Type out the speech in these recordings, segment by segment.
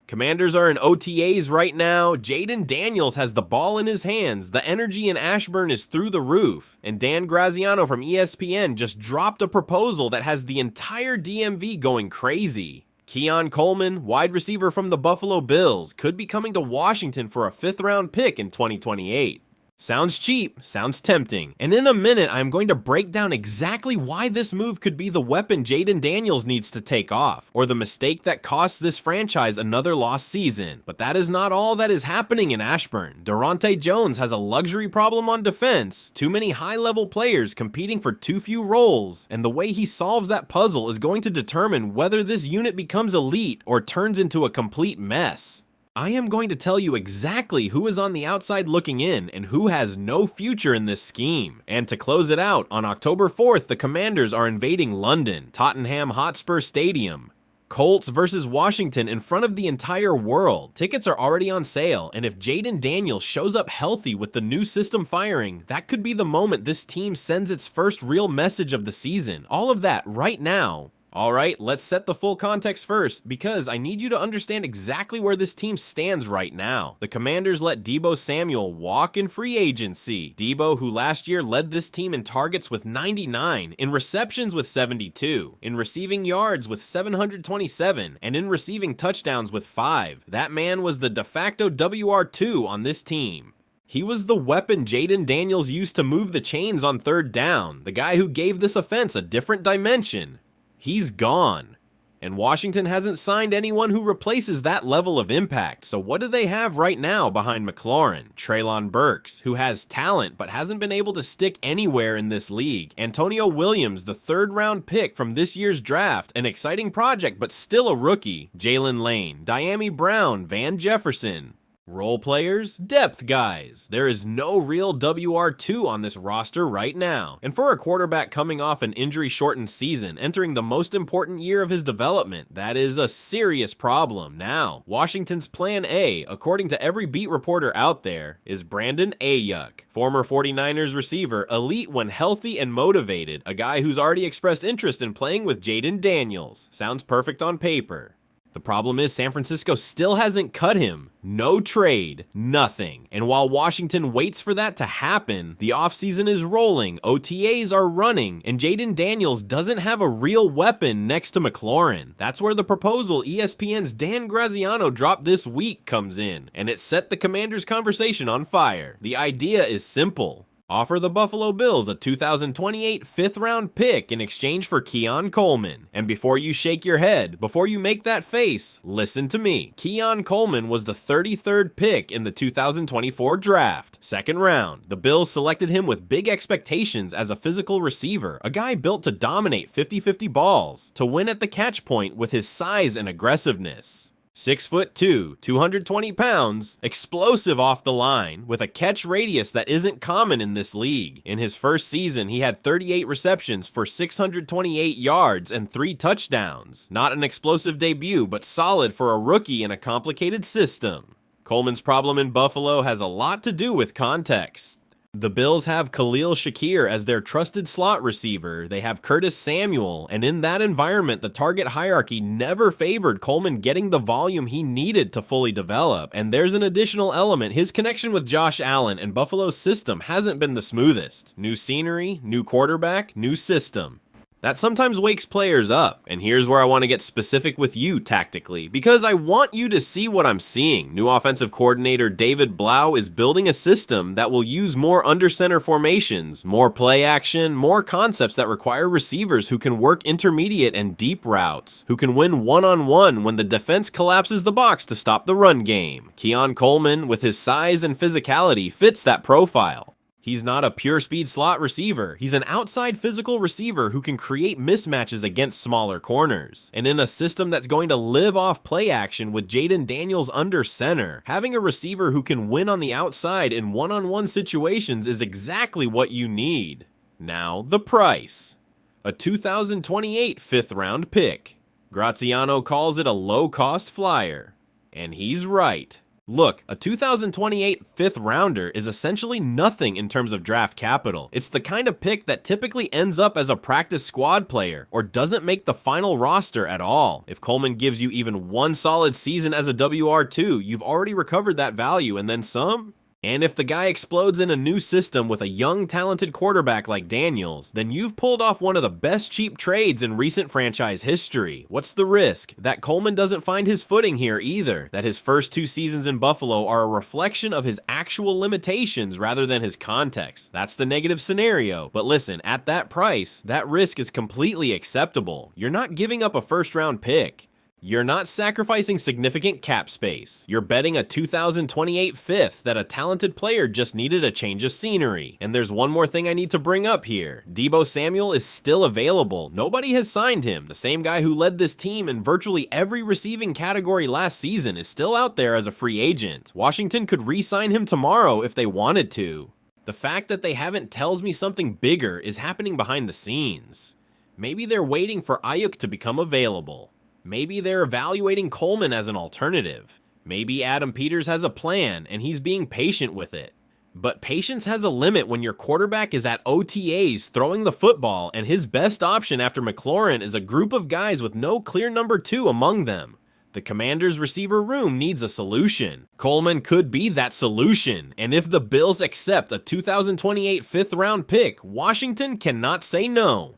Commanders are in OTAs right now. Jaden Daniels has the ball in his hands. The energy in Ashburn is through the roof. And Dan Graziano from ESPN just dropped a proposal that has the entire DMV going crazy. Keon Coleman, wide receiver from the Buffalo Bills, could be coming to Washington for a 5th-round pick in 2028. Sounds cheap, sounds tempting, and in a minute I'm going to break down exactly why this move could be the weapon Jaden Daniels needs to take off, or the mistake that costs this franchise another lost season. But that is not all that is happening in Ashburn. Durante Jones has a luxury problem on defense, too many high-level players competing for too few roles, and the way he solves that puzzle is going to determine whether this unit becomes elite or turns into a complete mess. I am going to tell you exactly who is on the outside looking in and who has no future in this scheme. And to close it out, on October 4th, the Commanders are invading London, Tottenham Hotspur Stadium. Colts versus Washington in front of the entire world. Tickets are already on sale, and if Jaden Daniels shows up healthy with the new system firing, that could be the moment this team sends its first real message of the season. All of that right now. Alright, let's set the full context first, because I need you to understand exactly where this team stands right now. The Commanders let Deebo Samuel walk in free agency. Deebo, who last year led this team in targets with 99, in receptions with 72, in receiving yards with 727, and in receiving touchdowns with 5. That man was the de facto WR2 on this team. He was the weapon Jaden Daniels used to move the chains on 3rd down, the guy who gave this offense a different dimension. He's gone. And Washington hasn't signed anyone who replaces that level of impact, so what do they have right now behind McLaurin? Treylon Burks, who has talent but hasn't been able to stick anywhere in this league. Antonio Williams, the 3rd-round pick from this year's draft, an exciting project but still a rookie. Jalen Lane, Diami Brown, Van Jefferson. Role players, depth guys. There is no real WR2 on this roster right now. And for a quarterback coming off an injury-shortened season, entering the most important year of his development, that is a serious problem. Now, Washington's plan A, according to every beat reporter out there, is Brandon Ayuk, former 49ers receiver, elite when healthy and motivated, a guy who's already expressed interest in playing with Jaden Daniels. Sounds perfect on paper. The problem is San Francisco still hasn't cut him. No trade, nothing. And while Washington waits for that to happen, the offseason is rolling, OTAs are running, and Jaden Daniels doesn't have a real weapon next to McLaurin. That's where the proposal ESPN's Dan Graziano dropped this week comes in, and it set the Commanders' conversation on fire. The idea is simple. Offer the Buffalo Bills a 2028 5th-round pick in exchange for Keon Coleman. And before you shake your head, before you make that face, listen to me. Keon Coleman was the 33rd pick in the 2024 draft. 2nd round. The Bills selected him with big expectations as a physical receiver, a guy built to dominate 50-50 balls, to win at the catch point with his size and aggressiveness. 6'2", 220 pounds, explosive off the line, with a catch radius that isn't common in this league. In his first season, he had 38 receptions for 628 yards and 3 touchdowns. Not an explosive debut, but solid for a rookie in a complicated system. Coleman's problem in Buffalo has a lot to do with context. The Bills have Khalil Shakir as their trusted slot receiver. They have Curtis Samuel, and in that environment, the target hierarchy never favored Coleman getting the volume he needed to fully develop. And there's an additional element. His connection with Josh Allen and Buffalo's system hasn't been the smoothest. New scenery, new quarterback, new system. That sometimes wakes players up, and here's where I want to get specific with you tactically, because I want you to see what I'm seeing. New offensive coordinator David Blau is building a system that will use more under-center formations, more play action, more concepts that require receivers who can work intermediate and deep routes, who can win one-on-one when the defense collapses the box to stop the run game. Keon Coleman, with his size and physicality, fits that profile. He's not a pure speed slot receiver. He's an outside physical receiver who can create mismatches against smaller corners. And in a system that's going to live off play action with Jaden Daniels under center, having a receiver who can win on the outside in one-on-one situations is exactly what you need. Now, the price. A 2028 5th-round pick. Graziano calls it a low-cost flyer. And he's right. Look, a 2028 fifth rounder is essentially nothing in terms of draft capital. It's the kind of pick that typically ends up as a practice squad player or doesn't make the final roster at all. If Coleman gives you even one solid season as a WR2, you've already recovered that value and then some. And if the guy explodes in a new system with a young, talented quarterback like Daniels, then you've pulled off one of the best cheap trades in recent franchise history. What's the risk? That Coleman doesn't find his footing here either, that his first 2 seasons in Buffalo are a reflection of his actual limitations rather than his context. That's the negative scenario. But listen, at that price, that risk is completely acceptable. You're not giving up a first-round pick. You're not sacrificing significant cap space. You're betting a 2028 fifth that a talented player just needed a change of scenery. And there's one more thing I need to bring up here. Deebo Samuel is still available. Nobody has signed him. The same guy who led this team in virtually every receiving category last season is still out there as a free agent. Washington could re-sign him tomorrow if they wanted to. The fact that they haven't tells me something bigger is happening behind the scenes. Maybe they're waiting for Ayuk to become available. Maybe they're evaluating Coleman as an alternative. Maybe Adam Peters has a plan and he's being patient with it. But patience has a limit when your quarterback is at OTAs throwing the football and his best option after McLaurin is a group of guys with no clear number 2 among them. The Commanders' receiver room needs a solution. Coleman could be that solution, and if the Bills accept a 2028 fifth round pick, Washington cannot say no.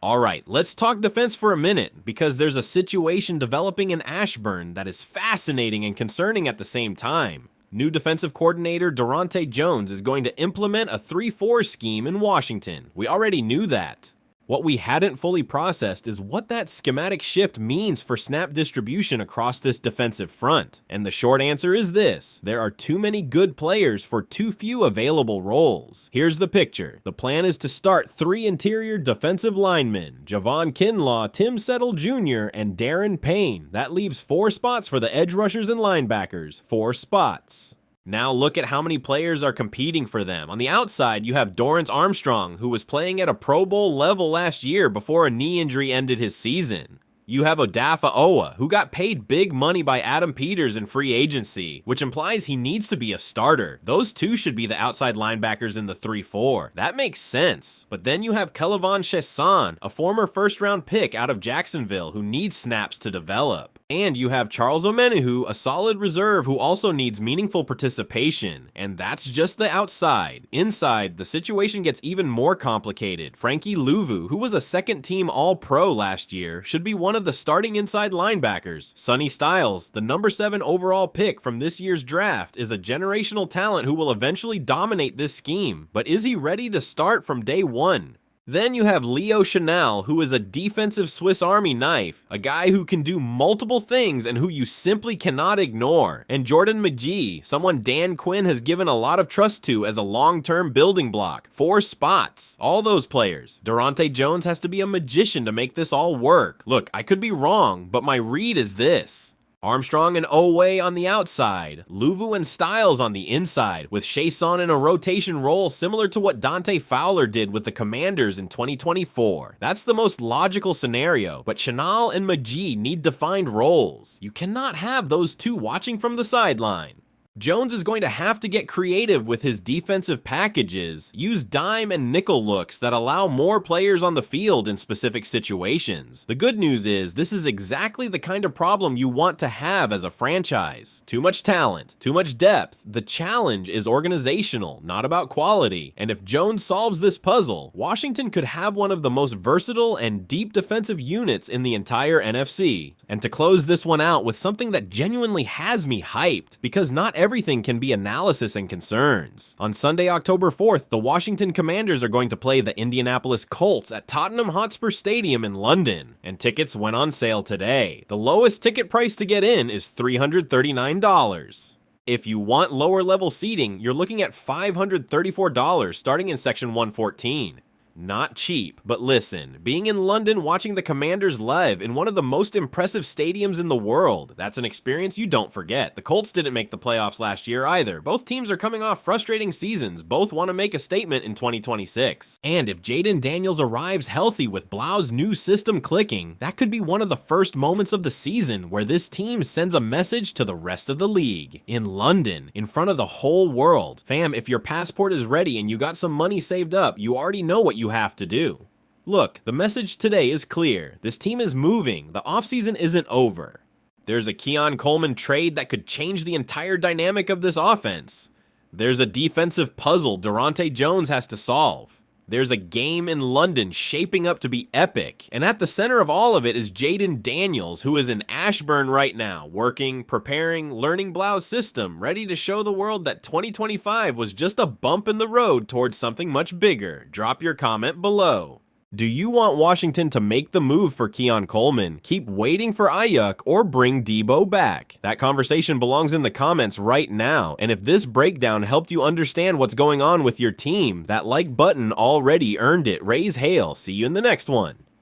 Alright, let's talk defense for a minute, because there's a situation developing in Ashburn that is fascinating and concerning at the same time. New defensive coordinator Durante Jones is going to implement a 3-4 scheme in Washington. We already knew that. What we hadn't fully processed is what that schematic shift means for snap distribution across this defensive front. And the short answer is this: there are too many good players for too few available roles. Here's the picture. The plan is to start 3 interior defensive linemen, Javon Kinlaw, Tim Settle Jr., and Darren Payne. That leaves 4 spots for the edge rushers and linebackers. 4 spots. Now look at how many players are competing for them. On the outside, you have Dorrance Armstrong, who was playing at a Pro Bowl level last year before a knee injury ended his season. You have Odafe Oweh, who got paid big money by Adam Peters in free agency, which implies he needs to be a starter. Those 2 should be the outside linebackers in the 3-4. That makes sense. But then you have Kelvon Chaisson, a former first-round pick out of Jacksonville who needs snaps to develop. And you have Charles Omenihu, a solid reserve who also needs meaningful participation. And that's just the outside. Inside, the situation gets even more complicated. Frankie Louvu, who was a second-team All-Pro last year, should be one of the starting inside linebackers. Sonny Styles, the number 7 overall pick from this year's draft, is a generational talent who will eventually dominate this scheme. But is he ready to start from day one? Then you have Leo Chenal, who is a defensive Swiss Army knife, a guy who can do multiple things and who you simply cannot ignore. And Jordan McGee, someone Dan Quinn has given a lot of trust to as a long-term building block. 4 spots. All those players. Durante Jones has to be a magician to make this all work. Look, I could be wrong, but my read is this: Armstrong and Oweh on the outside, Louvu and Styles on the inside, with Chaisson in a rotation role similar to what Dante Fowler did with the Commanders in 2024. That's the most logical scenario, but Chenal and McGee need defined roles. You cannot have those 2 watching from the sideline. Jones is going to have to get creative with his defensive packages, use dime and nickel looks that allow more players on the field in specific situations. The good news is, this is exactly the kind of problem you want to have as a franchise. Too much talent, too much depth. The challenge is organizational, not about quality. And if Jones solves this puzzle, Washington could have one of the most versatile and deep defensive units in the entire NFC. And to close this one out with something that genuinely has me hyped, because not everything can be analysis and concerns. On Sunday, October 4th, the Washington Commanders are going to play the Indianapolis Colts at Tottenham Hotspur Stadium in London, and tickets went on sale today. The lowest ticket price to get in is $339. If you want lower level seating, you're looking at $534 starting in section 114. Not cheap, but listen, being in London watching the Commanders live in one of the most impressive stadiums in the world, that's an experience you don't forget. The Colts didn't make the playoffs last year either. Both teams are coming off frustrating seasons. Both want to make a statement in 2026. And if Jaden Daniels arrives healthy with Blau's new system clicking, that could be one of the first moments of the season where this team sends a message to the rest of the league. In London, in front of the whole world. Fam, if your passport is ready and you got some money saved up, you already know what you have to do. Look, the message today is clear. This team is moving. The offseason isn't over. There's a Keon Coleman trade that could change the entire dynamic of this offense. There's a defensive puzzle Durante Jones has to solve. There's a game in London shaping up to be epic, and at the center of all of it is Jaden Daniels, who is in Ashburn right now, working, preparing, learning Blau's system, ready to show the world that 2025 was just a bump in the road towards something much bigger. Drop your comment below. Do you want Washington to make the move for Keon Coleman, keep waiting for Ayuk, or bring Debo back? That conversation belongs in the comments right now, and if this breakdown helped you understand what's going on with your team, that like button already earned it. Raise hail. See you in the next one.